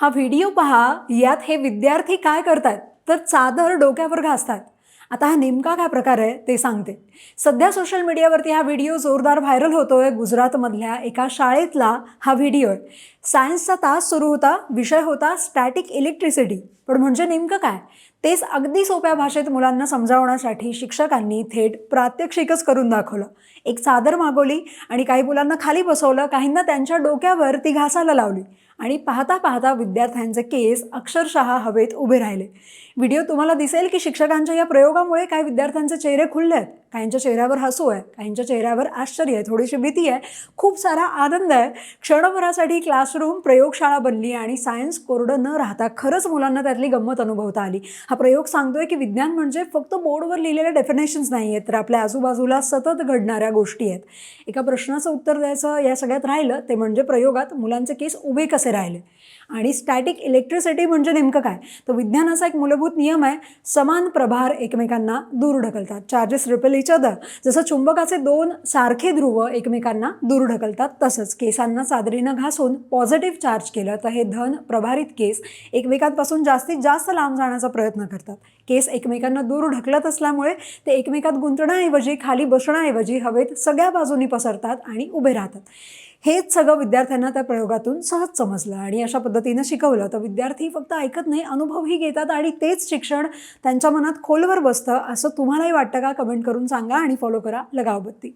हा व्हिडिओ पहा. यात हे विद्यार्थी काय करतात तर चादर डोक्यावर घासतात. आता हा नेमका काय प्रकार आहे ते सांगते. सध्या सोशल मीडियावरती हा व्हिडिओ जोरदार व्हायरल होतोय. गुजरातमधल्या एका शाळेतला हा व्हिडिओ आहे. सायन्सचा तास सुरू होता. विषय होता स्टॅटिक इलेक्ट्रिसिटी. पण म्हणजे नेमकं काय तेच अगदी सोप्या भाषेत मुलांना समजावण्यासाठी शिक्षकांनी थेट प्रात्यक्षिकच करून दाखवलं. एक चादर मागवली आणि काही मुलांना खाली बसवलं, काहींना त्यांच्या डोक्यावर ती घासायला लावली आणि पाहता पाहता विद्यार्थ्यांचे केस अक्षरशः हवेत उभे राहिले. व्हिडिओ तुम्हाला दिसेल की शिक्षकांच्या या प्रयोगामुळे काही विद्यार्थ्यांचे चेहरे खुलले आहेत, काहींच्या चेहऱ्यावर हसू आहे, काहींच्या चेहऱ्यावर आश्चर्य आहे, थोडीशी भीती आहे, खूप सारा आनंद आहे. क्षणभरासाठी क्लासरूम प्रयोगशाळा बनली आणि सायन्स कोरडं न राहता खरंच मुलांना त्यातली गंमत अनुभवता आली. हा प्रयोग सांगतोय की विज्ञान म्हणजे फक्त बोर्डवर लिहिलेल्या डेफिनेशन्स नाही आहेत, तर आपल्या आजूबाजूला सतत घडणाऱ्या गोष्टी आहेत. एका प्रश्नाचं उत्तर द्यायचं या सगळ्यात राहिलं ते म्हणजे प्रयोगात मुलांचे केस उभे कसे राहिले. आणि स्टॅटिक इलेक्ट्रिसिटी म्हणजे नेमकं काय, तर विज्ञानाचा एक मूलभूत नियम आहे. समान प्रभार एकमेकांना दूर ढकलतात. Charges repel each other. जसं चुंबकाचे दोन सारखे ध्रुव एकमेकांना दूर ढकलतात, तसंच केसांना चादरीनं घासून पॉझिटिव्ह चार्ज केलं तर हे धन प्रभारित केस एकमेकांपासून जास्तीत जास्त लांब जाण्याचा प्रयत्न करतात. केस एकमेकांना दूर ढकलत असल्यामुळे ते एकमेकात गुंतण्याऐवजी, खाली बसण्याऐवजी हवेत सगळ्या बाजूनी पसरतात आणि उभे राहतात. हेच सगळं विद्यार्थ्यांना त्या प्रयोगातून सहज समजलं आणि अशा पद्धतीनं शिकवलं तर विद्यार्थी फक्त ऐकत नाही, अनुभवही घेतात आणि तेच शिक्षण त्यांच्या मनात खोलवर बसतं. असं तुम्हालाही वाटतं का? कमेंट करून सांगा आणि फॉलो करा लगावबत्ती.